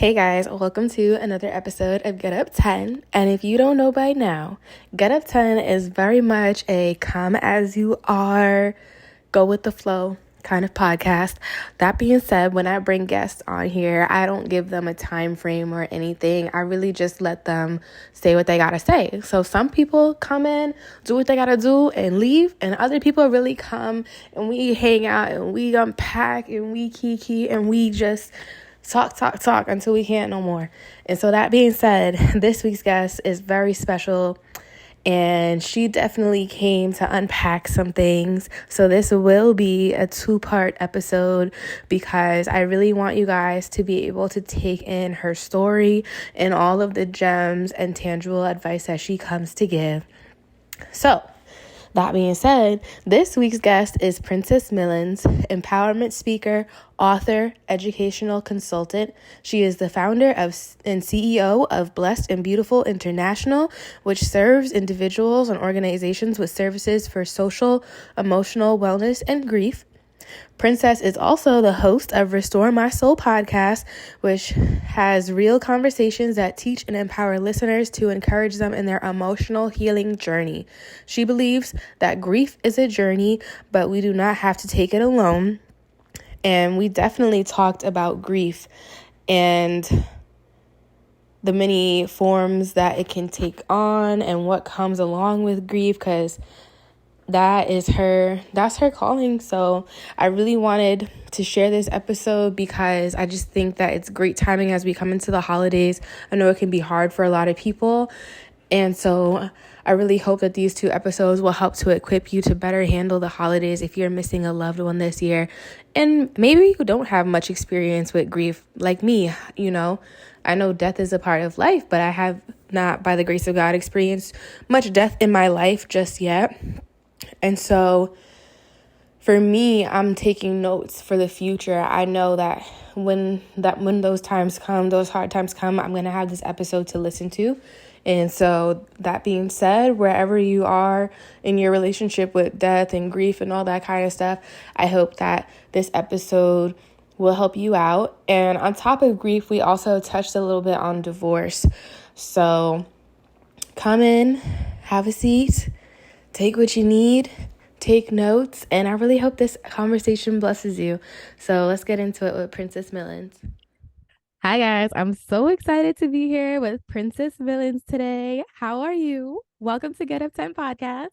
Hey guys, welcome to another episode of Get Up 10. And if you don't know by now, Get Up 10 is very much a come as you are, go with the flow kind of podcast. That being said, when I bring guests on here, I don't give them a time frame or anything. I really just let them say what they gotta say. So some people come in, do what they gotta do, and leave, and other people really come and we hang out and we unpack and we kiki and we just talk until we can't no more. And so that being said, this week's guest is very special and she definitely came to unpack some things. So this will be a two-part episode because I really want you guys to be able to take in her story and all of the gems and tangible advice that she comes to give. So that being said, this week's guest is Princess Millens, empowerment speaker, author, educational consultant. She is the founder of and CEO of Blessed and Beautiful International, which serves individuals and organizations with services for social, emotional wellness, and grief. Princess is also the host of Restore My Soul podcast, which has real conversations that teach and empower listeners to encourage them in their emotional healing journey. She believes that grief is a journey, but we do not have to take it alone. And we definitely talked about grief and the many forms that it can take on and what comes along with grief, because that's her calling. So I really wanted to share this episode because I just think that it's great timing as we come into the holidays. I know it can be hard for a lot of people. And so I really hope that these two episodes will help to equip you to better handle the holidays if you're missing a loved one this year. And maybe you don't have much experience with grief like me, I know death is a part of life, but I have not, by the grace of God, experienced much death in my life just yet. And so for me, I'm taking notes for the future. I know that when those times come, those hard times come, I'm going to have this episode to listen to. And so that being said, wherever you are in your relationship with death and grief and all that kind of stuff, I hope that this episode will help you out. And on top of grief, we also touched a little bit on divorce. So come in, have a seat, take what you need, take notes, and I really hope this conversation blesses you. So let's get into it with Princess Millens. Hi, guys. I'm so excited to be here with Princess Millens today. How are you? Welcome to Get Up 10 podcast.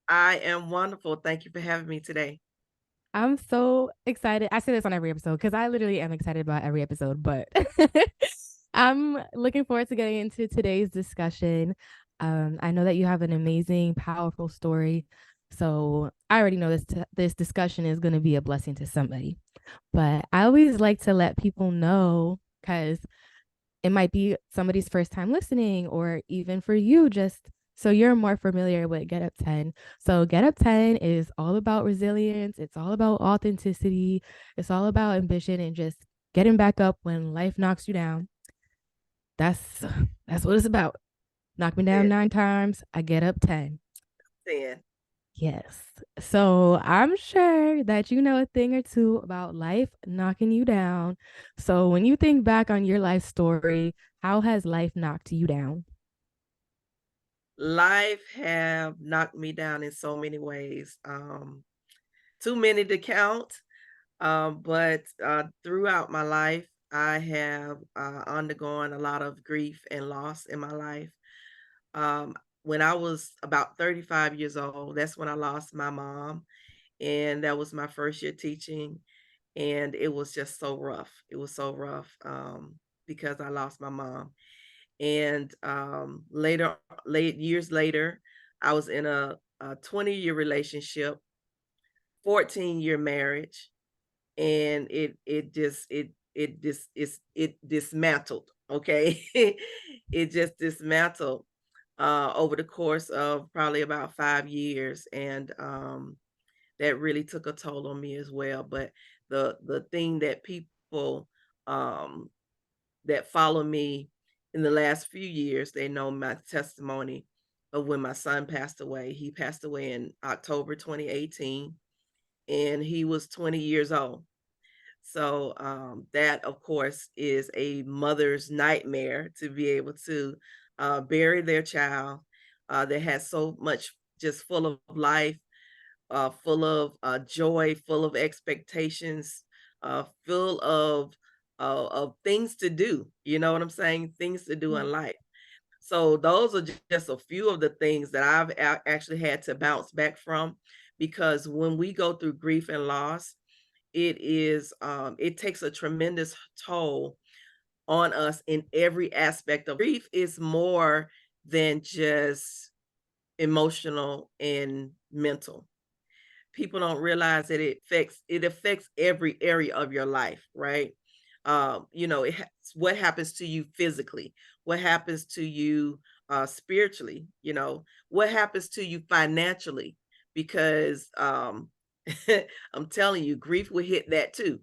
I am wonderful. Thank you for having me today. I'm so excited. I say this on every episode because I literally am excited about every episode, but I'm looking forward to getting into today's discussion. I know that you have an amazing, powerful story. So I already know this discussion is going to be a blessing to somebody. But I always like to let people know because it might be somebody's first time listening, or even for you, just so you're more familiar with Get Up 10. So, Get Up 10 is all about resilience, it's all about authenticity, it's all about ambition and just getting back up when life knocks you down. That's that's what it's about. Knock me down 9 times, I get up 10. 10. Yes. So I'm sure that you know a thing or two about life knocking you down. So when you think back on your life story, how has life knocked you down? Life have knocked me down in so many ways. Too many to count. But throughout my life, I have undergone a lot of grief and loss in my life. Um, when I was about 35 years old, that's when I lost my mom. And that was my first year teaching. And it was just so rough. It was so rough because I lost my mom. And late years later, I was in a 20-year relationship, 14-year marriage, and it dismantled. Okay, it just dismantled over the course of probably about 5 years, and that really took a toll on me as well. But the thing that people um, that follow me in the last few years, they know my testimony of when my son passed away. He passed away in October 2018, and he was 20 years old. So that, of course, is a mother's nightmare to be able to bury their child that has so much just full of life, full of joy, full of expectations, full of things to do. You know what I'm saying? Things to do in life. So those are just a few of the things that I've actually had to bounce back from, because when we go through grief and loss, it takes a tremendous toll on us in every aspect of grief. Is more than just emotional and mental. People don't realize that it affects every area of your life, right? What happens to you physically, what happens to you spiritually, what happens to you financially, because I'm telling you, grief will hit that too,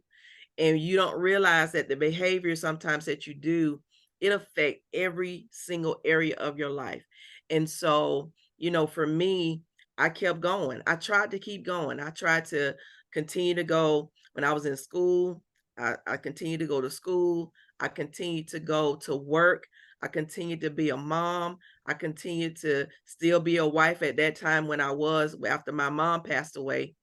and you don't realize that the behavior sometimes that you do, it affect every single area of your life. And so, for me, I kept going. I tried to keep going. I tried to continue to go. When I was in school, I continued to go to school. I continued to go to work. I continued to be a mom. I continued to still be a wife at that time, when I was after my mom passed away.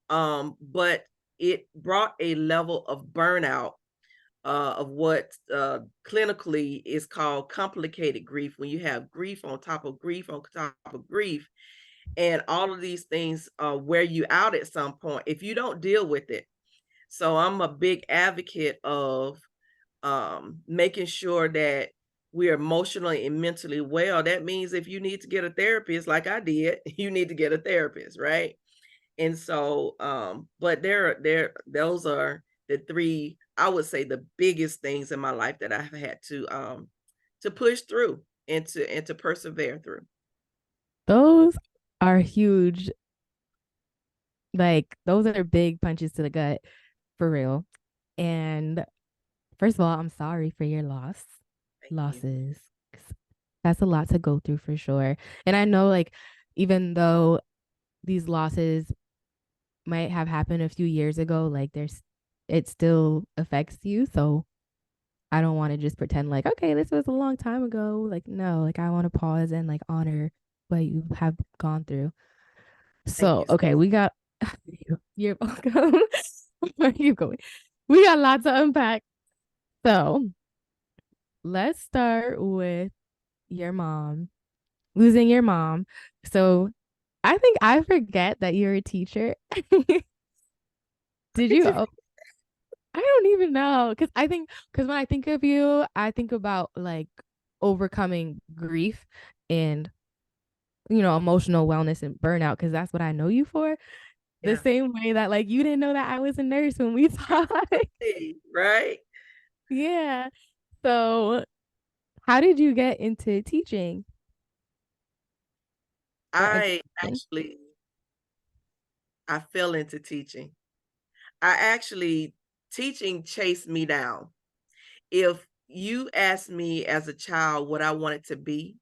But it brought a level of burnout, of what clinically is called complicated grief, when you have grief on top of grief on top of grief, and all of these things wear you out at some point if you don't deal with it. So I'm a big advocate of making sure that we're emotionally and mentally well. That means if you need to get a therapist, like I did, you need to get a therapist, right? And so, but those are the three, I would say, the biggest things in my life that I've had to push through and to persevere through. Those are huge. Like, those are big punches to the gut for real. And first of all, I'm sorry for your Thank you. losses. 'Cause that's a lot to go through for sure. And I know, like, even though these losses might have happened a few years ago, like, it still affects you. So I don't want to just pretend like, okay, this was a long time ago. Like, no, like, I want to pause and like honor what you have gone through. Thank So, you. okay, we got you're welcome. Where are you going? We got lots to unpack. So let's start with your mom, losing your mom. So I think I forget that you're a teacher. Look Did at you? you. I don't even know. Because when I think of you, I think about like overcoming grief and, emotional wellness and burnout, because that's what I know you for. The Yeah. same way that like you didn't know that I was a nurse when we talked. Hey, right. Yeah. So how did you get into teaching or I education? actually I fell into teaching. I actually Teaching chased me down. If you asked me as a child what I wanted to be,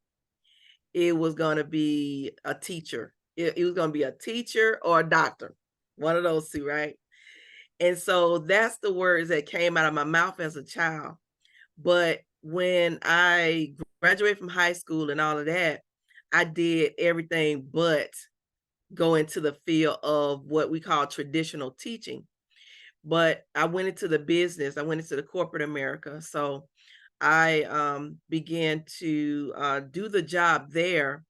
it was going to be a teacher. It was going to be a teacher or a doctor, one of those two, right? And so that's the words that came out of my mouth as a child. But when I graduated from high school and all of that, I did everything but go into the field of what we call traditional teaching. But I went into the business, I went into the corporate America. So I began to do the job there.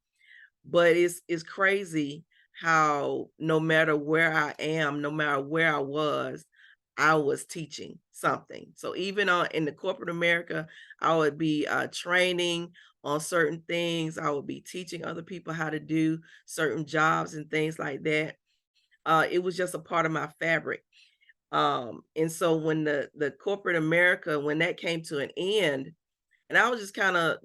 But it's crazy how no matter where I am, no matter where I was teaching something. So even in the corporate America, I would be training on certain things. I would be teaching other people how to do certain jobs and things like that. It was just a part of my fabric. And so when the corporate America, when that came to an end, and I was just kind of,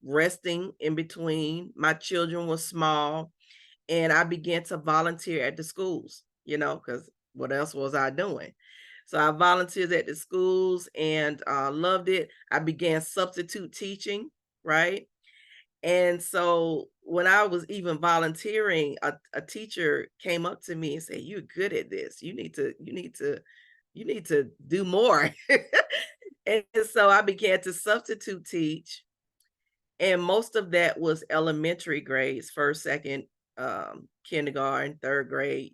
resting in between. My children were small, and I began to volunteer at the schools, because what else was I doing? So I volunteered at the schools and loved it. I began substitute teaching, right? And so when I was even volunteering, a teacher came up to me and said, "You're good at this. You need to, you need to do more. And so I began to substitute teach, and most of that was elementary grades, first, second, kindergarten, third grade,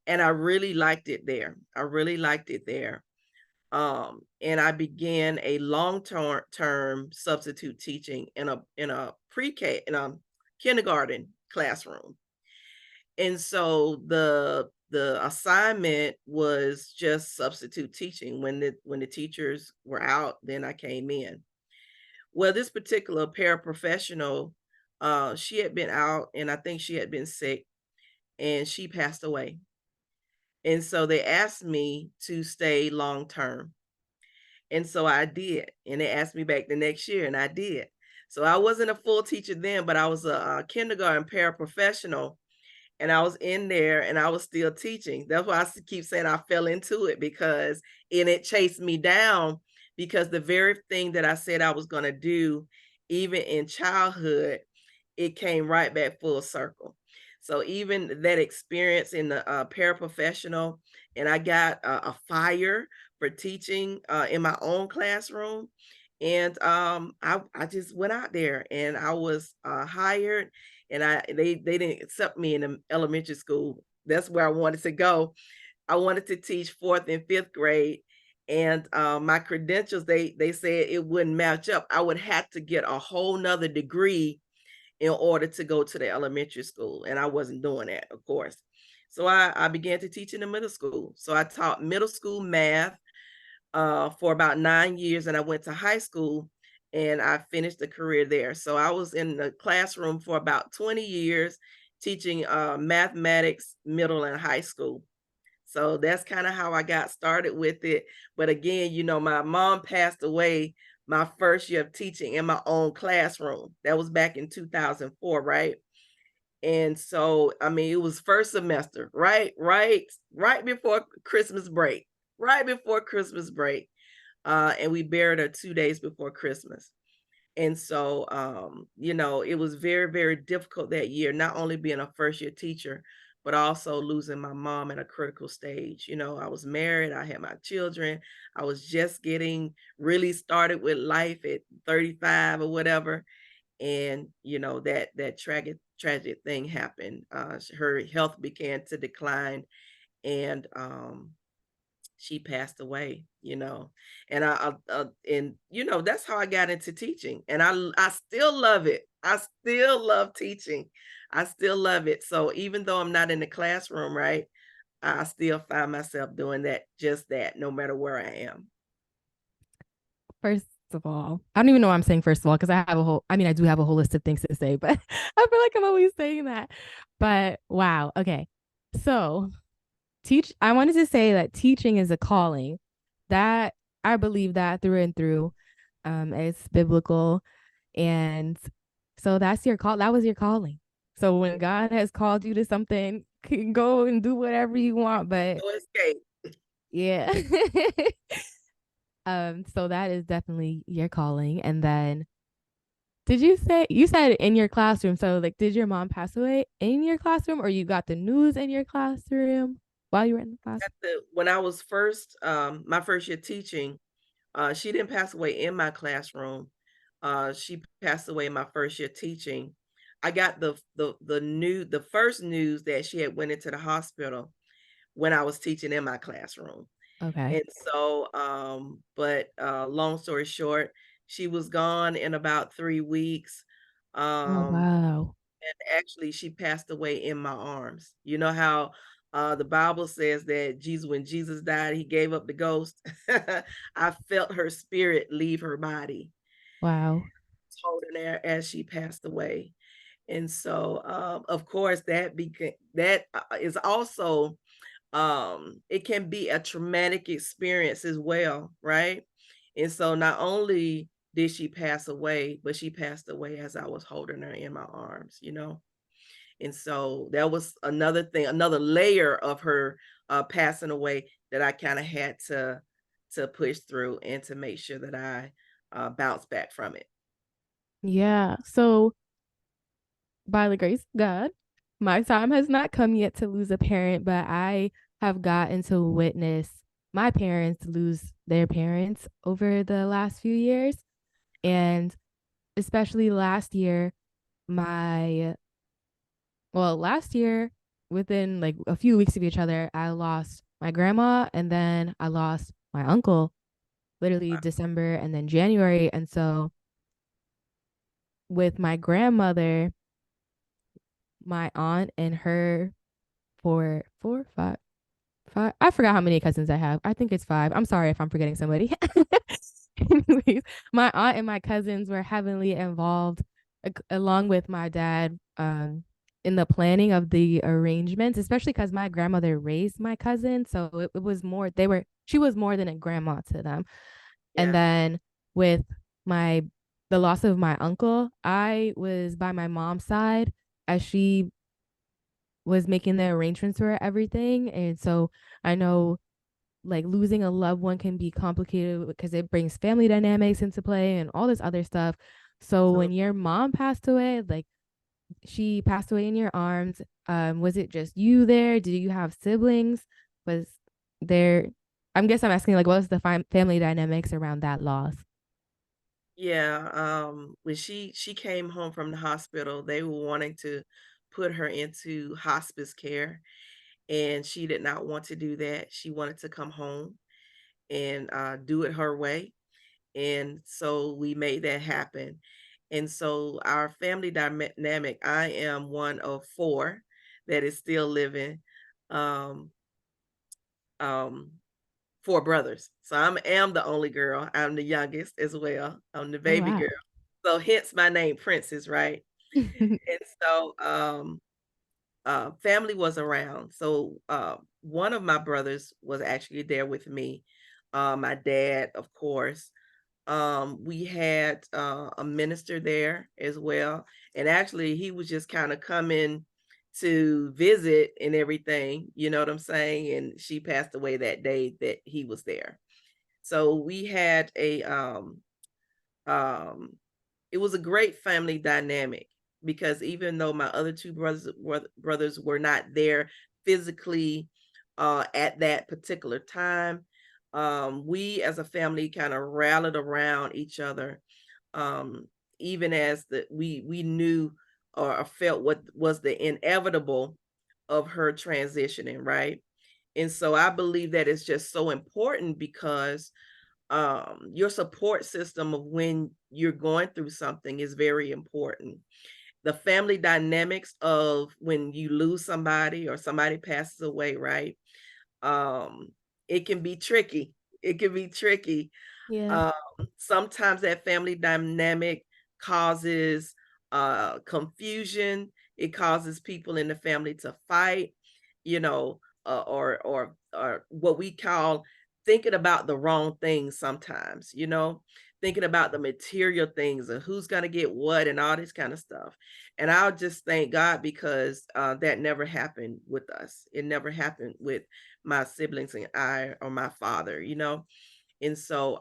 and I really liked it there. I really liked it there. And I began a long term substitute teaching in a pre-K in a kindergarten classroom. And so the assignment was just substitute teaching. When the teachers were out, then I came in. Well, this particular paraprofessional, she had been out, and I think she had been sick, and she passed away. And so they asked me to stay long term. And so I did. And they asked me back the next year, and I did. So I wasn't a full teacher then, but I was a kindergarten paraprofessional, and I was in there and I was still teaching. That's why keep saying I fell into it, because and it chased me down, because the very thing that I said I was going to do, even in childhood, it came right back full circle. So even that experience in the paraprofessional, and I got a fire for teaching in my own classroom. And I just went out there and I was hired, and they didn't accept me in the elementary school. That's where I wanted to go. I wanted to teach fourth and fifth grade, and my credentials, they said it wouldn't match up. I would have to get a whole nother degree in order to go to the elementary school, and I wasn't doing that, of course. So I began to teach in the middle school. So I taught middle school math for about 9 years, and I went to high school and I finished a career there. So I was in the classroom for about 20 years teaching mathematics, middle and high school. So that's kind of how I got started with it. But again, my mom passed away my first year of teaching in my own classroom. That was back in 2004, right? And so, I mean, it was first semester, right before Christmas break, right before Christmas break. And we buried her 2 days before Christmas. And so, it was very, very difficult that year, not only being a first year teacher, but also losing my mom at a critical stage. I was married, I had my children, I was just getting really started with life at 35 or whatever. And, that tragic thing happened. Her health began to decline, and she passed away, and that's how I got into teaching, and I still love it. I still love teaching. I still love it. So even though I'm not in the classroom, right, I still find myself doing that, no matter where I am. First of all, I don't even know why I'm saying first of all, because I do have a whole list of things to say, but I feel like I'm always saying that. But wow. Okay. So I wanted to say that teaching is a calling. That I believe that through and through. It's biblical. And so that's your call. That was your calling. So when God has called you to something, you can go and do whatever you want. But No escape. yeah. So that is definitely your calling. And then you said in your classroom? So like, did your mom pass away in your classroom, or you got the news in your classroom while you were in the class? When I was my first year teaching, she didn't pass away in my classroom. She passed away in my first year teaching. I got the first news that she had went into the hospital when I was teaching in my classroom. Okay. And so, but long story short, she was gone in about 3 weeks. Oh Um, wow. and actually, she passed away in my arms. You know how the Bible says that when Jesus died, he gave up the ghost. I felt her spirit leave her body, Wow. holding there as she passed away. And so, of course, that is also it can be a traumatic experience as well, right? And so not only did she pass away, but she passed away as I was holding her in my arms. And so that was another thing, another layer of her passing away that I kind of had to push through and to make sure that I bounce back from it. Yeah. So by the grace of God, my time has not come yet to lose a parent, but I have gotten to witness my parents lose their parents over the last few years. And especially last year, my, last year, within like a few weeks of each other, I lost my grandma and then I lost my uncle, literally Wow. December and then January. And so with my grandmother, my aunt and her four, five, five. I forgot how many cousins I have. I think it's five. I'm sorry if I'm forgetting somebody. Anyways, my aunt and my cousins were heavily involved, along with my dad, in the planning of the arrangements, especially because my grandmother raised my cousin. So it was more, she was more than a grandma to them. And Yeah. then with my, the loss of my uncle, I was by my mom's side as she was making the arrangements for everything. And so I know like losing a loved one can be complicated because it brings family dynamics into play and all this other stuff. So when Absolutely. your mom passed away, like she passed away in your arms, was it just you there? Did you have siblings? Was there, I'm asking like what was the family dynamics around that loss? Yeah, when she came home from the hospital, they were wanting to put her into hospice care, and she did not want to do that. She wanted to come home and do it her way, and so we made that happen. And so our family dynamic, I am one of four that is still living. Um, um, four brothers. So am the only girl. I'm the youngest as well. I'm the Oh baby wow. girl. So hence my name, Princess, right? And so family was around. So one of my brothers was actually there with me. My dad, of course. We had a minister there as well. And actually he was just kind of coming to visit and everything, you know what I'm saying? And she passed away that day that he was there. So we had a um it was a great family dynamic because even though my other two brothers were not there physically at that particular time, we as a family kind of rallied around each other, um, even as we knew or felt what was the inevitable of her transitioning, right? And so I believe that it's just so important because your support system of when you're going through something is very important. The family dynamics of when you lose somebody or somebody passes away, right? um it can be tricky. It can be tricky. Yeah. um, Sometimes that family dynamic causes confusion. It causes people in the family to fight, you know, or what we call thinking about the wrong things sometimes, you know, thinking about the material things and who's going to get what and all this kind of stuff. And I'll just thank God because that never happened with us. It never happened with my siblings and I or my father, you know. And so,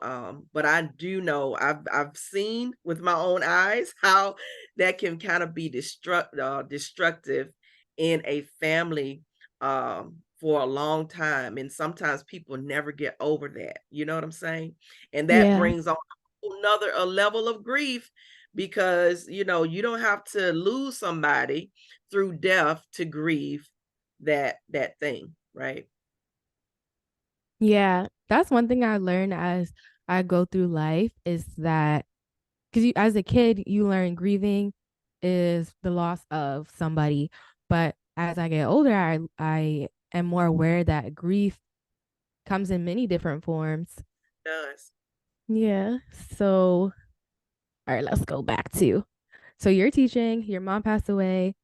but I do know I've seen with my own eyes how that can kind of be destructive in a family for a long time. And sometimes people never get over that. You know what I'm saying? And that Yeah. brings on another a level of grief because you know you don't have to lose somebody through death to grieve that thing, right? Yeah. That's one thing I learned as I go through life is that because as a kid, you learn grieving is the loss of somebody. But as I get older, I am more aware that grief comes in many different forms. Does. Yeah. So, all right, let's go back to. So you're teaching, your mom passed away.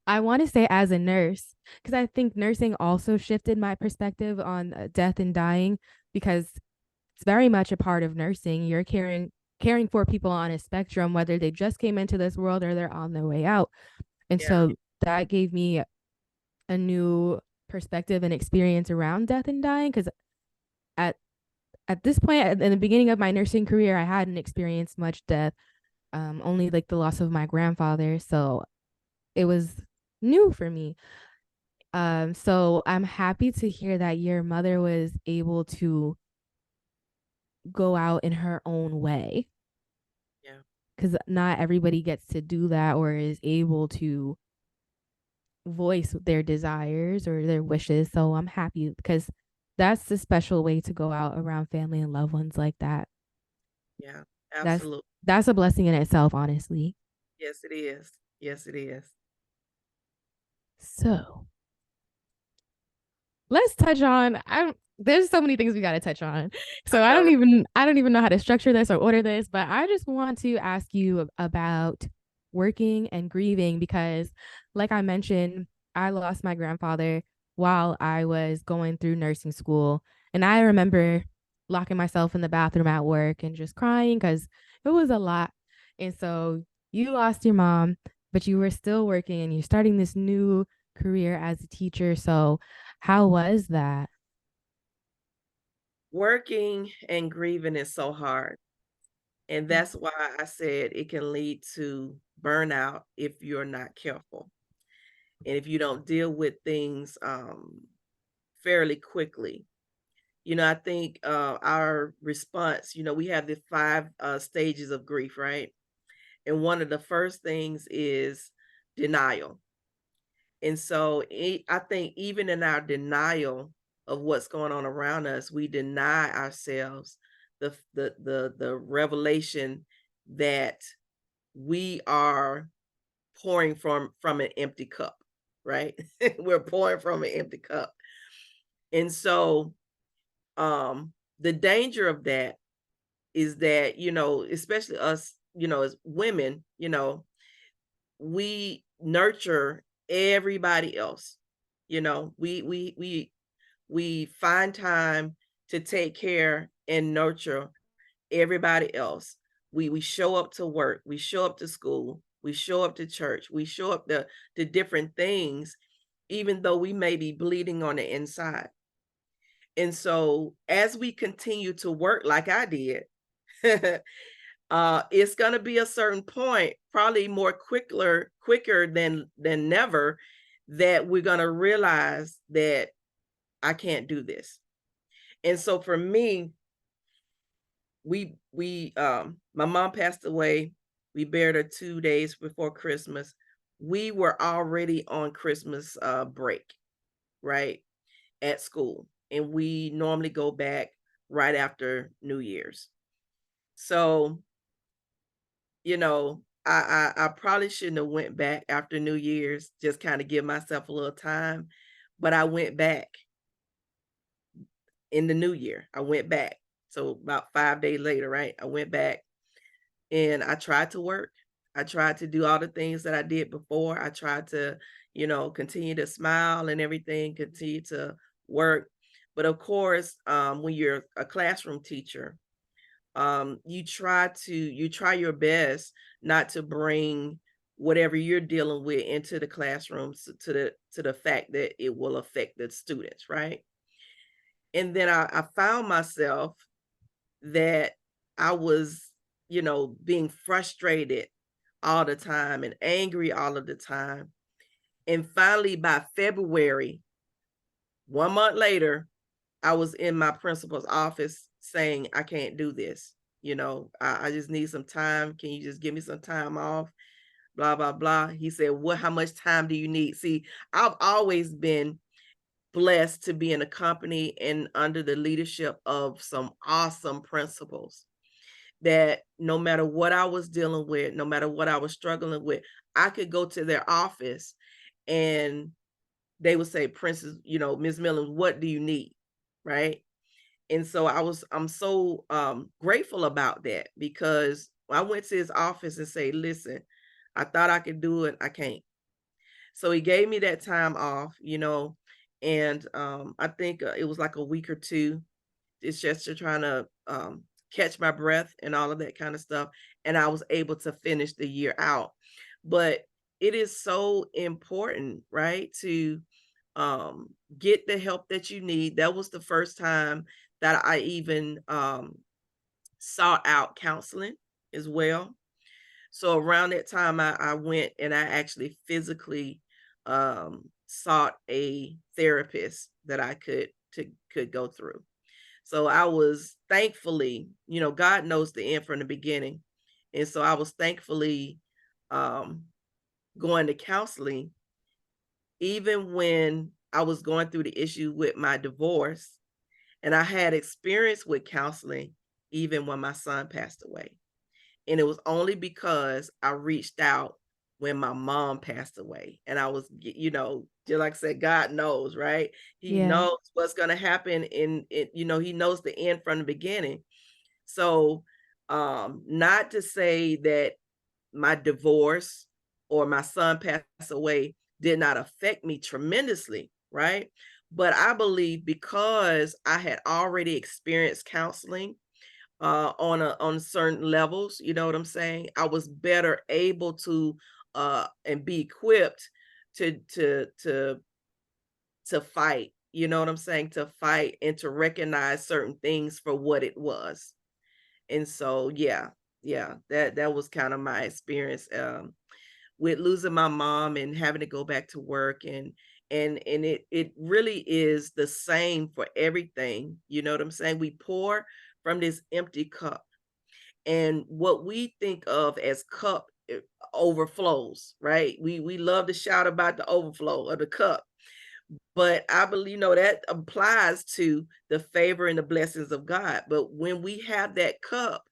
I want to say as a nurse because I think nursing also shifted my perspective on death and dying because it's very much a part of nursing. You're caring for people on a spectrum, whether they just came into this world or they're on their way out. And Yeah. so that gave me a new perspective and experience around death and dying because at this point in the beginning of my nursing career, I hadn't experienced much death, only like the loss of my grandfather. So it was new for me. So I'm happy to hear that your mother was able to go out in her own way, Yeah, because not everybody gets to do that or is able to voice their desires or their wishes. So I'm happy because that's the special way to go out around family and loved ones like that. yeah, That's absolutely. that's a blessing in itself, honestly. Yes, it is. Yes, it is. So let's touch on I there's so many things we got to touch on. So All right. I don't even know how to structure this or order this, but I just want to ask you about working and grieving because like I mentioned, I lost my grandfather while I was going through nursing school, and I remember locking myself in the bathroom at work and just crying cuz it was a lot. And so you lost your mom, but you were still working and you're starting this new career as a teacher. So how was that? Working and grieving is so hard. And Mm. that's why I said it can lead to burnout if you're not careful and if you don't deal with things fairly quickly. I think our response, we have the five stages of grief, right? And one of the first things is denial. And so I think even in our denial of what's going on around us, we deny ourselves the revelation that we are pouring from an empty cup, right? We're pouring from an empty cup. And so the danger of that is that, especially us, as women, we nurture everybody else. We find time to take care and nurture everybody else. We show up to work, we show up to school, we show up to church, we show up to different things, even though we may be bleeding on the inside. And so as we continue to work like I did, it's gonna be a certain point, probably more quicker than never, that we're gonna realize that I can't do this. And so for me, my mom passed away. We buried her 2 days before Christmas. We were already on Christmas break, right, at school, and we normally go back right after New Year's. So I probably shouldn't have went back after New Year's, just kind of give myself a little time, but I went back in the new year. I went back. So about 5 days later, right? I went back and I tried to work. I tried to do all the things that I did before. I tried to, continue to smile and everything, continue to work. But of course, when you're a classroom teacher, you try your best not to bring whatever you're dealing with into the classrooms to the fact that it will affect the students, right? And then I found myself that I was, being frustrated all the time and angry all of the time. And finally, by February, 1 month later, I was in my principal's office saying, I can't do this. I just need some time. Can you just give me some time off? Blah, blah, blah. He said, what, how much time do you need? See, I've always been blessed to be in a company and under the leadership of some awesome principals that no matter what I was dealing with, no matter what I was struggling with, I could go to their office and they would say, Princess, Miss Millens, what do you need? Right. And so I'm so grateful about that because I went to his office and say, listen, I thought I could do it. I can't. So he gave me that time off, and I think it was like a week or two. It's just to trying to catch my breath and all of that kind of stuff. And I was able to finish the year out. But it is so important, right, to get the help that you need. That was the first time that I even sought out counseling as well. So around that time, I went and I actually physically sought a therapist that I could go through. So I was thankfully, God knows the end from the beginning. And so I was thankfully um going to counseling even when I was going through the issue with my divorce, and I had experience with counseling even when my son passed away. And it was only because I reached out when my mom passed away. And I was, just like I said, God knows, right? He Yeah. knows what's going to happen in it, he knows the end from the beginning. So, not to say that my divorce or my son passed away did not affect me tremendously, right? But I believe because I had already experienced counseling on certain levels, you know what I'm saying? I was better able to and be equipped to to to to fight, you know what I'm saying? To fight and to recognize certain things for what it was. And so yeah, that was kind of my experience with losing my mom and having to go back to work, and it really is the same for everything. You know what I'm saying? We pour from this empty cup, and what we think of as cup overflows, right? We love to shout about the overflow of the cup, but I believe, that applies to the favor and the blessings of God. But when we have that cup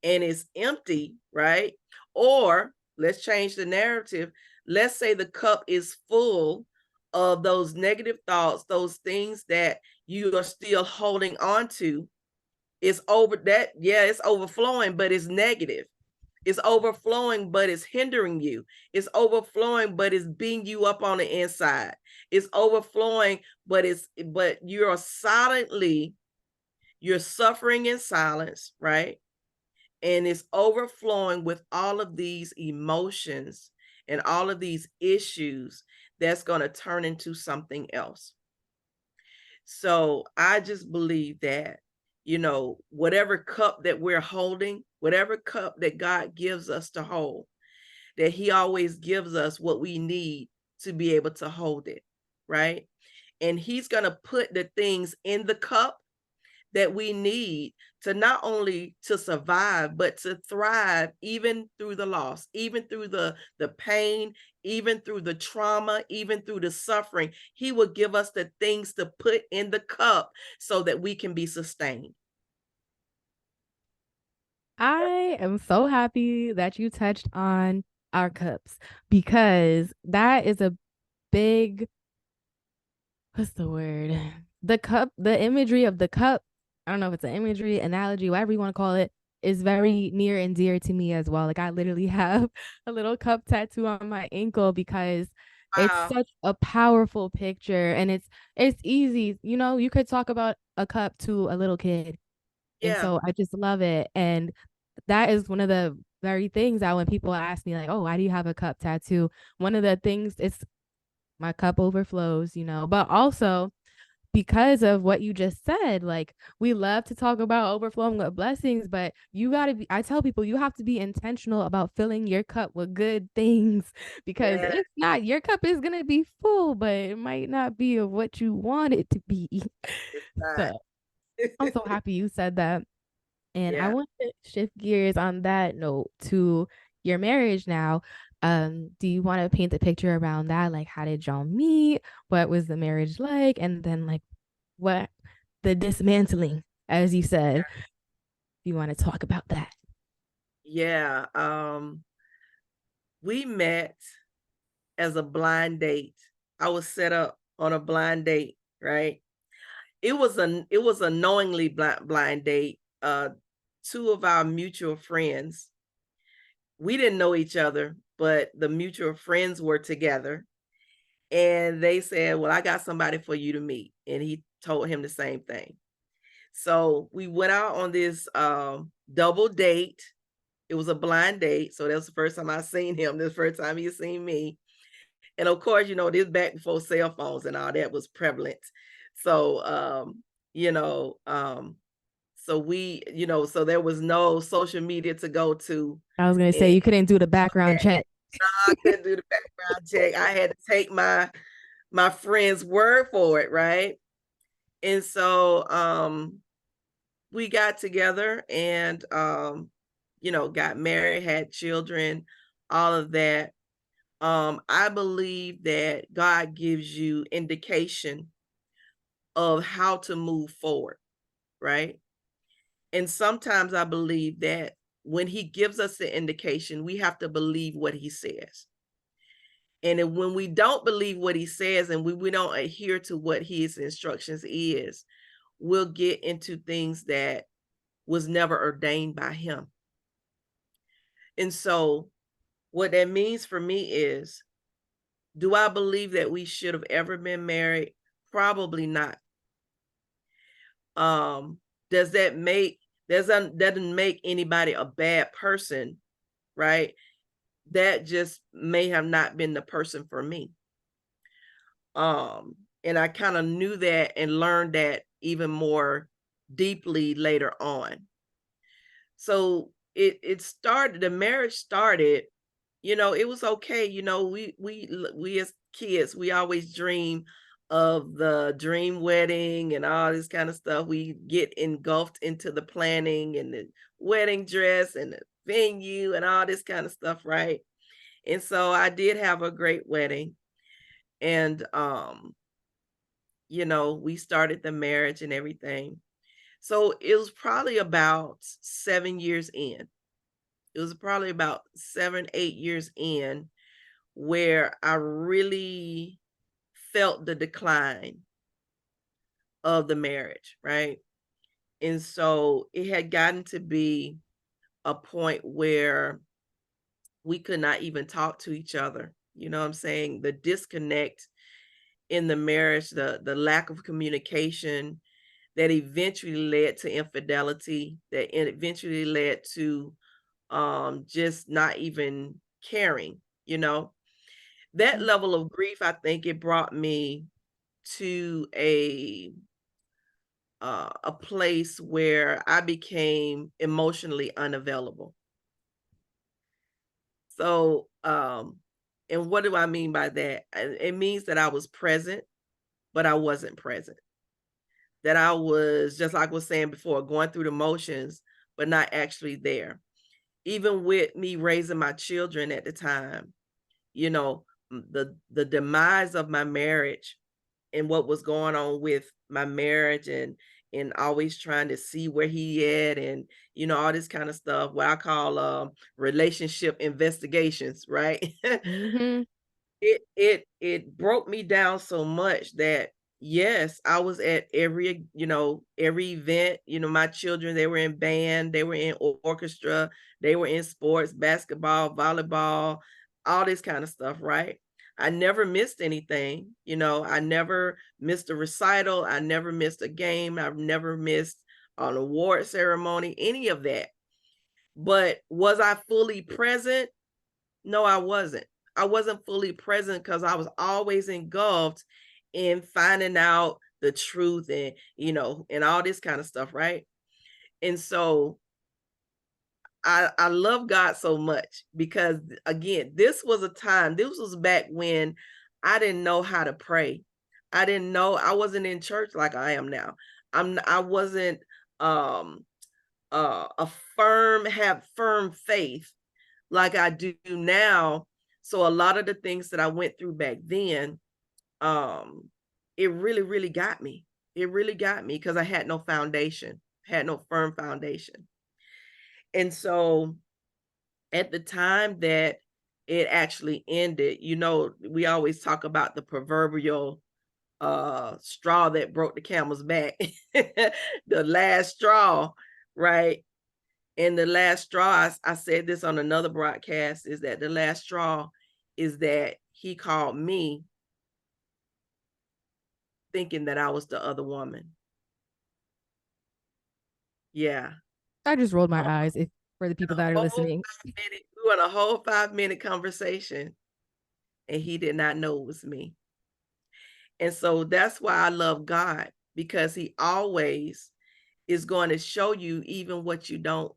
and it's empty, right? Or let's change the narrative. Let's say the cup is full of those negative thoughts, those things that you are still holding on to. It's over that, yeah, it's overflowing, but it's negative. It's overflowing, but it's hindering you. It's overflowing, but it's beating you up on the inside. It's overflowing, but you're suffering in silence, right? And it's overflowing with all of these emotions and all of these issues that's going to turn into something else. So I just believe that, whatever cup that we're holding, whatever cup that God gives us to hold, that He always gives us what we need to be able to hold it, right? And He's going to put the things in the cup that we need to not only to survive but to thrive, even through the loss, even through the pain, even through the trauma, even through the suffering. He will give us the things to put in the cup so that we can be sustained. I am so happy that you touched on our cups because that is a big, what's the word? The cup, the imagery of the cup, I don't know if it's an imagery, analogy, whatever you want to call it, is very near and dear to me as well. Like I literally have a little cup tattoo on my ankle because it's Wow. such a powerful picture and it's easy. You know, you could talk about a cup to a little kid. And Yeah. so I just love it. And that is one of the very things that when people ask me like, "Oh, why do you have a cup tattoo?" One of the things it's my cup overflows, you know. But also because of what you just said, like we love to talk about overflowing with blessings, but you got to be, I tell people, you have to be intentional about filling your cup with good things because Yeah. if not, your cup is going to be full, but it might not be of what you want it to be. It's not. So I'm so happy you said that. And I Yeah. want to shift gears on that note to your marriage now. Do you want to paint the picture around that? Like, how did y'all meet? What was the marriage like? And then, like, what the dismantling, as you said. You want to talk about that? Yeah. We met as a blind date. I was set up on a blind date, right? It was a knowingly blind date. Two of our mutual friends. We didn't know each other, but the mutual friends were together, and they said, "Well, I got somebody for you to meet," and he told him the same thing. So we went out on this double date. It was a blind date, so that was the first time I seen him. The first time he seen me. And of course, this back before cell phones and all that was prevalent. So, you know, so so there was no social media to go to. I was gonna say And you couldn't do the background check. I couldn't do the background check. I had to take my my friend's word for it, right? And so we got together and got married, had children, all of that. I believe that God gives you indication of how to move forward, right? And sometimes I believe that when he gives us the indication, we have to believe what he says. And when we don't believe what he says and we don't adhere to what his instructions is, we'll get into things that was never ordained by him. And so what that means for me is, do I believe that we should have ever been married? Probably not. Does that make doesn't make anybody a bad person, right? That just may have not been the person for me. And I kind of knew that and learned that even more deeply later on. So the marriage started, it was okay. We as kids, we always dream of the dream wedding and all this kind of stuff. We get engulfed into the planning and the wedding dress and the venue and all this kind of stuff, right? And so I did have a great wedding. And we started the marriage and everything. So it was probably about 7 years in. It was probably about 7, 8 years in where I really felt the decline of the marriage, right? And so it had gotten to be a point where we could not even talk to each other. You know what I'm saying? The disconnect in the marriage, the lack of communication that eventually led to infidelity, that eventually led to just not even caring, you know. That Mm. level of grief, I think it brought me to a place where I became emotionally unavailable. So, and what do I mean by that? It means that I was present, but I wasn't present. That I was, just like I was saying before, going through the motions, but not actually there. Even with me raising my children at the time, you know, the demise of my marriage and what was going on with my marriage and always trying to see where he at and all this kind of stuff, what I call relationship investigations, right? Mhm. It broke me down so much that yes, I was at every event. My children, they were in band, they were in orchestra, they were in sports, basketball, volleyball, all this kind of stuff, right? I never missed anything. I never missed a recital, I never missed a game, I've never missed an award ceremony, any of that. But was I fully present? No, I wasn't. I wasn't fully present because I was always engulfed in finding out the truth and all this kind of stuff, right? And so I love God so much because again, this was back when I didn't know how to pray. I wasn't in church like I am now. I wasn't um a have firm faith like I do now. So a lot of the things that I went through back then, um, it really, really got me. It really got me because I had no foundation, had no firm foundation. And so at the time that it actually ended, we always talk about the proverbial straw that broke the camel's back, the last straw, right? And the last straw, I said this on another broadcast, is that the last straw is that he called me thinking that I was the other woman. Yeah. I just rolled my Oh, eyes if for the people that are whole listening. 5 minute, we were in a whole 5 minute conversation and he did not know it was me. And so that's why I love God, because he always is going to show you even what you don't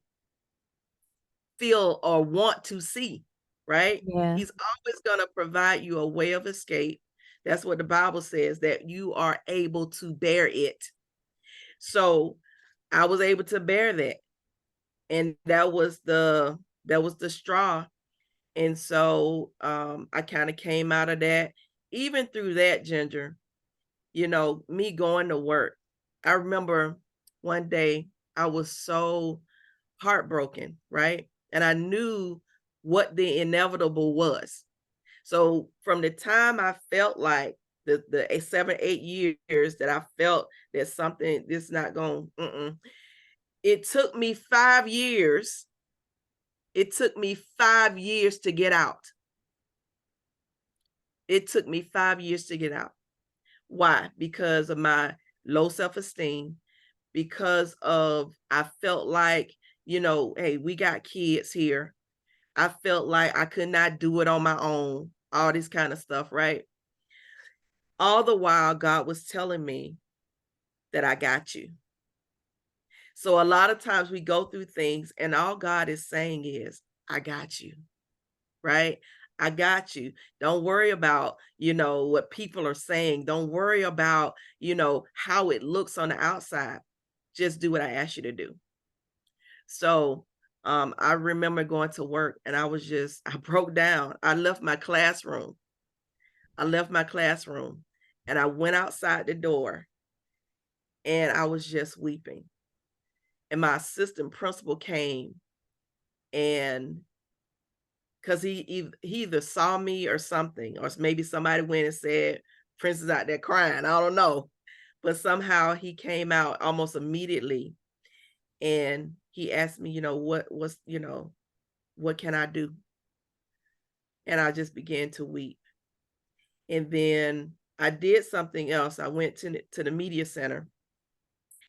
feel or want to see, right? Yeah. He's always going to provide you a way of escape That's what the Bible says, that you are able to bear it. So I was able to bear that. And that was the straw. And so I kind of came out of that. Even through that, Ginger, me going to work. I remember one day I was so heartbroken, right? And I knew what the inevitable was. So from the time I felt like the 7, 8 years that I felt that something this not going, it took me 5 years. It took me 5 years to get out. It took me 5 years to get out. Why? Because of my low self-esteem, because of I felt like, hey, we got kids here. I felt like I could not do it on my own, all this kind of stuff, right? All the while, God was telling me that I got you. So a lot of times we go through things and all God is saying is, I got you, right? I got you. Don't worry about, what people are saying. Don't worry about, how it looks on the outside. Just do what I ask you to do. So I remember going to work and I broke down. I left my classroom. And I went outside the door and I was just weeping. And my assistant principal came, and because he either saw me or something, or maybe somebody went and said, Princess out there crying. I don't know. But somehow he came out almost immediately and he asked me, what can I do? And I just began to weep. And then I did something else. I went to the media center.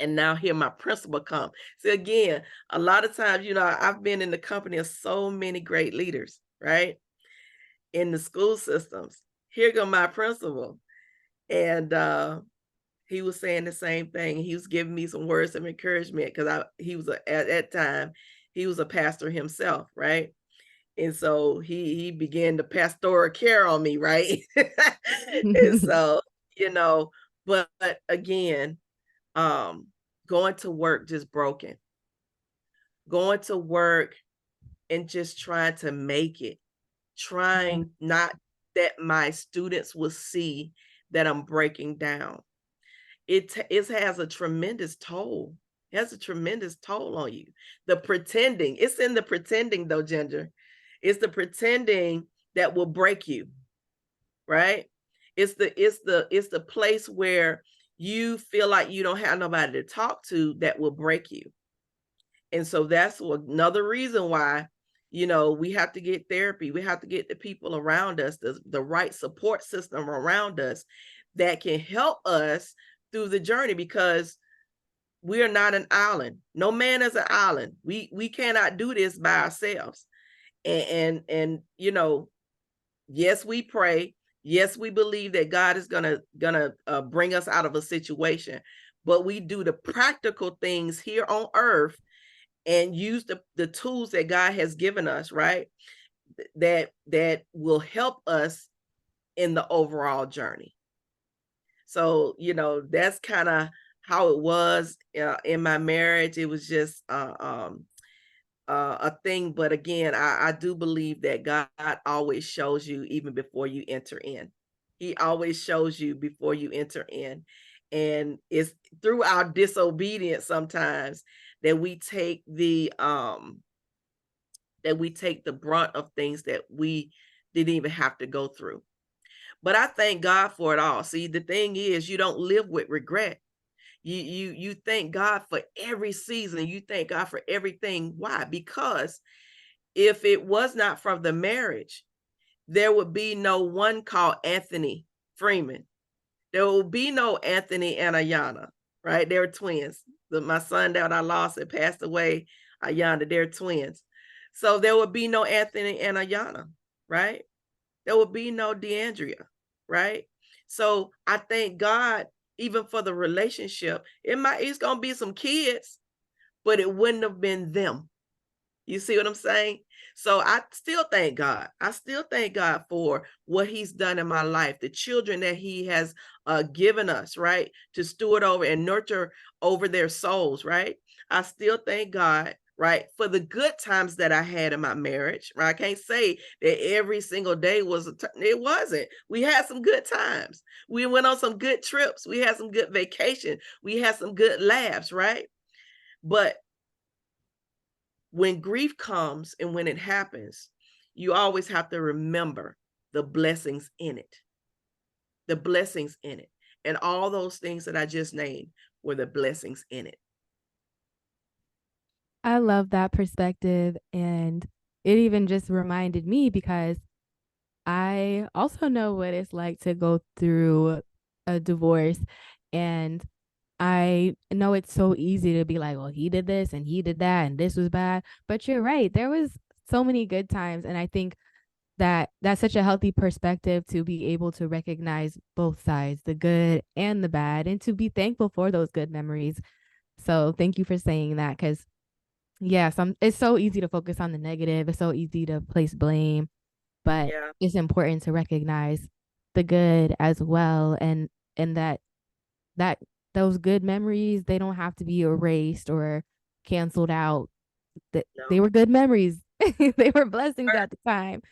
And now here my principal come. So again, a lot of times, I've been in the company of so many great leaders, right? In the school systems. Here go my principal. And he was saying the same thing. He was giving me some words of encouragement because he was at that time, he was a pastor himself, right? And so he began to pastoral care on me, right? And so, but again, going to work just broken. Going to work and just trying to make it. Trying not that my students will see that I'm breaking down. It has a tremendous toll. It has a tremendous toll on you. The pretending, it's in the pretending though, Ginger. It's the pretending that will break you, right? It's the place where you feel like you don't have nobody to talk to that will break you. And so that's another reason why, we have to get therapy. We have to get the people around us, the right support system around us that can help us through the journey, because we are not an island. No man is an island. We cannot do this by ourselves. And yes, we pray. Yes, we believe that God is gonna bring us out of a situation, but we do the practical things here on earth and use the tools that God has given us, right? That will help us in the overall journey. So, that's kind of how it was in my marriage. It was just a thing. But again, I do believe that God always shows you even before you enter in. He always shows you before you enter in. And it's through our disobedience sometimes that we take the brunt of things that we didn't even have to go through. But I thank God for it all. See, the thing is, you don't live with regret. You thank God for every season. You thank God for everything. Why? Because if it was not from the marriage, there would be no one called Anthony Freeman. There will be no Anthony and Ayana, right? They're twins. My son that I lost had passed away, Ayana, they're twins. So there would be no Anthony and Ayana, right? There would be no DeAndrea, right? So I thank God even for the relationship. It's gonna be some kids, but it wouldn't have been them. You see what I'm saying? So I still thank God. I still thank God for what he's done in my life, the children that he has given us, right? To steward over and nurture over their souls, right? I still thank God, right? For the good times that I had in my marriage, right? I can't say that every single day was it wasn't. We had some good times. We went on some good trips. We had some good vacation. We had some good laughs, right? But when grief comes and when it happens, you always have to remember the blessings in it, the blessings in it. And all those things that I just named were the blessings in it. I love that perspective. And it even just reminded me because I also know what it's like to go through a divorce. And I know it's so easy to be like, well, he did this and he did that and this was bad. But you're right. There was so many good times. And I think that that's such a healthy perspective to be able to recognize both sides, the good and the bad, and to be thankful for those good memories. So thank you for saying that because yeah, it's so easy to focus on the negative. It's so easy to place blame, but Yeah. it's important to recognize the good as well, and that those good memories, they don't have to be erased or canceled out. That they No. were good memories. They were blessings at the time.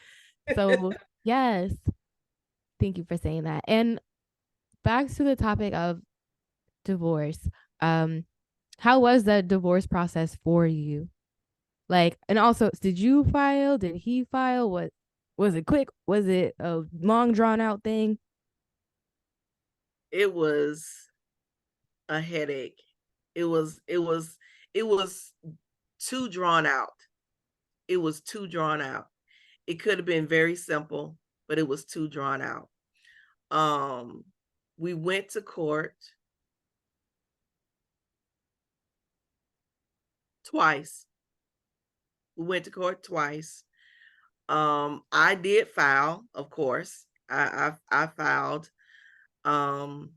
So, yes, thank you for saying that. And back to the topic of divorce. Um how was the divorce process for you? Like, and also, did you file? Did he file? What was it quick? Was it a long drawn out thing? It was a headache. It was too drawn out. It was too drawn out. It could have been very simple, but it was too drawn out. Um we went to court twice. We went to court twice. I did file, of course. I filed. Um,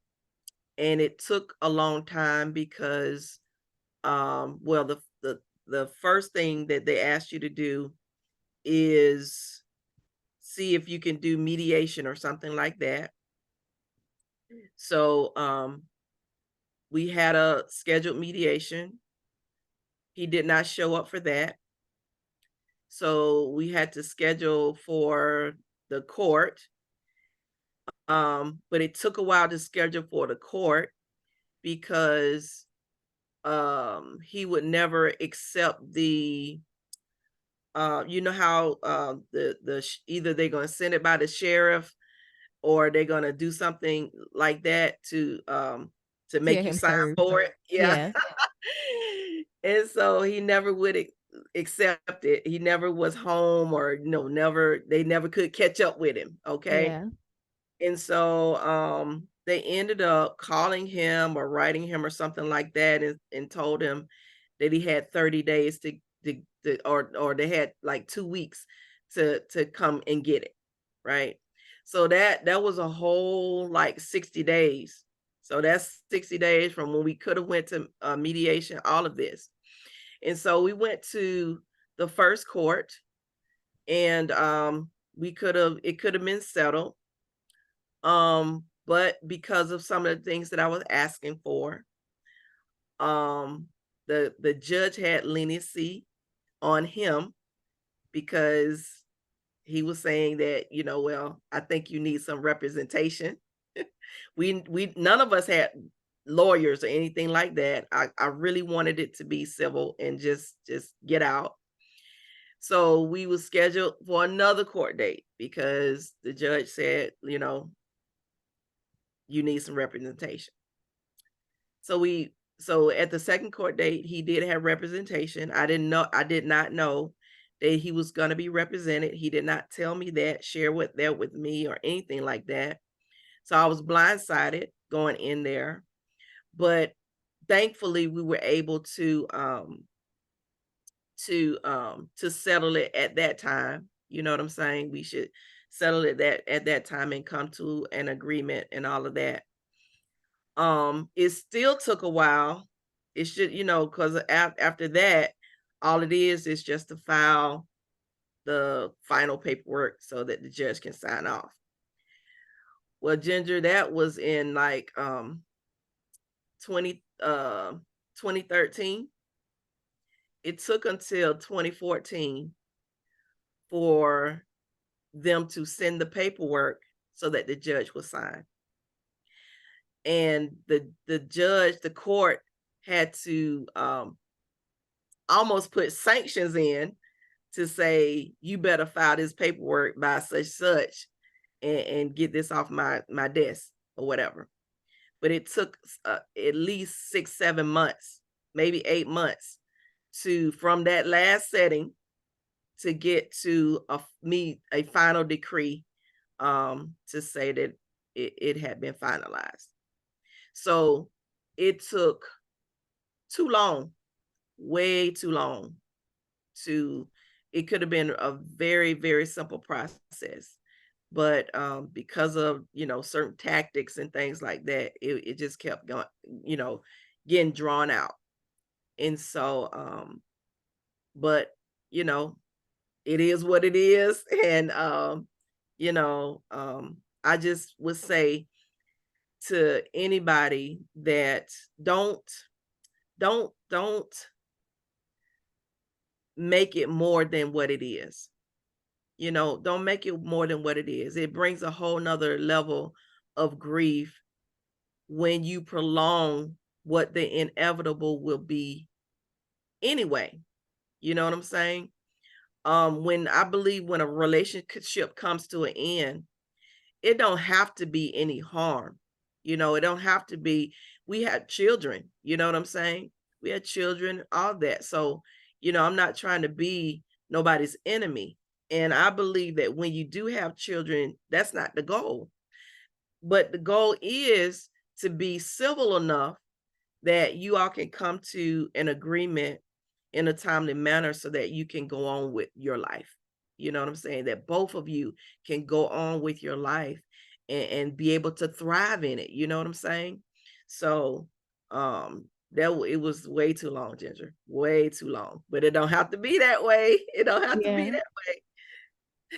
and it took a long time because well the first thing that they asked you to do is see if you can do mediation or something like that. So we had a scheduled mediation. He did not show up for that. So we had to schedule for the court. But it took a while to schedule for the court because he would never accept the you know how either they're going to send it by the sheriff or they're going to do something like that to To get make you him sign served. for it. Yeah. Yeah. And so he never would accept it. He never was home, or never, they never could catch up with him. Okay. Yeah. And so they ended up calling him or writing him or something like that, and told him that he had 30 days or they had like 2 weeks to come and get it. Right. So that was a whole like 60 days. So that's 60 days from when we could have went to mediation, all of this. And so we went to the first court, and it could have been settled, but because of some of the things that I was asking for, um, the judge had leniency on him because he was saying that, well, I think you need some representation. We none of us had lawyers or anything like that. I really wanted it to be civil and just get out. So we was scheduled for another court date because the judge said, you need some representation. So at the second court date, he did have representation. I did not know that he was going to be represented. He did not tell me that, share that with me or anything like that. So I was blindsided going in there, but thankfully we were able to settle it at that time. You know what I'm saying? We should settle it at that time and come to an agreement and all of that. It still took a while. It should, because after that, All it is just to file the final paperwork so that the judge can sign off. Well, Ginger, that was in like 2013. It took until 2014 for them to send the paperwork so that the judge would sign. And the judge, the court had to almost put sanctions in to say, you better file this paperwork by such and get this off my desk or whatever. But it took at least 6-7 months, maybe 8 months from that last setting to get to a final decree to say that it had been finalized. So it took too long, way too long. It could have been a very, very simple process, but because of certain tactics and things like that, it just kept going, getting drawn out. And so but it is what it is. And I just would say to anybody that don't make it more than what it is. Don't make it more than what it is. It brings a whole nother level of grief when you prolong what the inevitable will be anyway. You know what I'm saying? When I believe when a relationship comes to an end, it don't have to be any harm. It don't have to be. We had children, you know what I'm saying? We had children, all that. So, I'm not trying to be nobody's enemy. And I believe that when you do have children, that's not the goal. But the goal is to be civil enough that you all can come to an agreement in a timely manner so that you can go on with your life. You know what I'm saying? That both of you can go on with your life and be able to thrive in it. You know what I'm saying? So it was way too long, Ginger. Way too long. But it don't have to be that way. It don't have to be that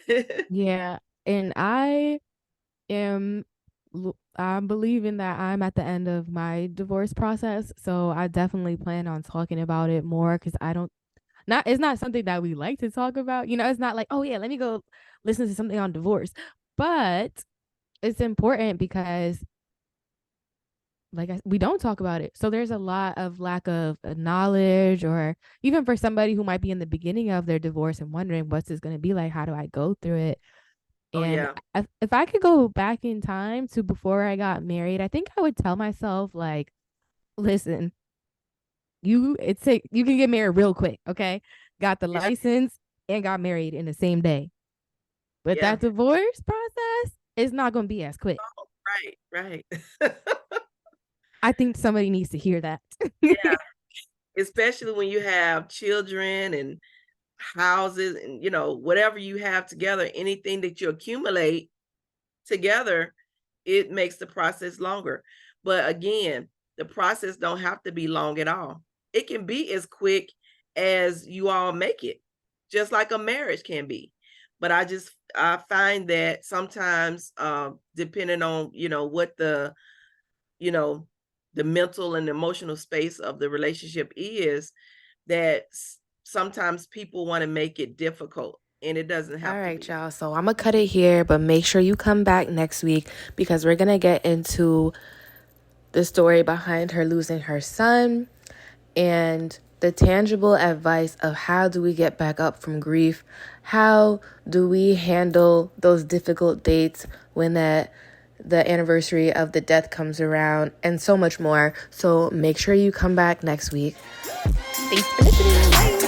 way. Yeah. And I'm believing that I'm at the end of my divorce process. So I definitely plan on talking about it more because it's not something that we like to talk about. It's not like, oh yeah, let me go listen to something on divorce. But it's important because we don't talk about it. So there's a lot of lack of knowledge, or even for somebody who might be in the beginning of their divorce and wondering what's this going to be like, how do I go through it? Oh, And yeah. if I could go back in time to before I got married, I think I would tell myself, like, listen, you can get married real quick, okay? Got the Yeah. license and got married in the same day. But Yeah. that divorce process is not going to be as quick. Oh, right. I think somebody needs to hear that. Yeah. Especially when you have children and houses and whatever you have together, anything that you accumulate together, it makes the process longer. But again, the process don't have to be long at all. It can be as quick as you all make it, just like a marriage can be. But I find that sometimes depending on what the mental and emotional space of the relationship is, that sometimes people want to make it difficult, and it doesn't have All to right, be. y'all. So I'm going to cut it here, but make sure you come back next week because we're going to get into the story behind her losing her son and the tangible advice of how do we get back up from grief? How do we handle those difficult dates when the anniversary of the death comes around, and so much more. So make sure you come back next week. Thanks for listening. Bye.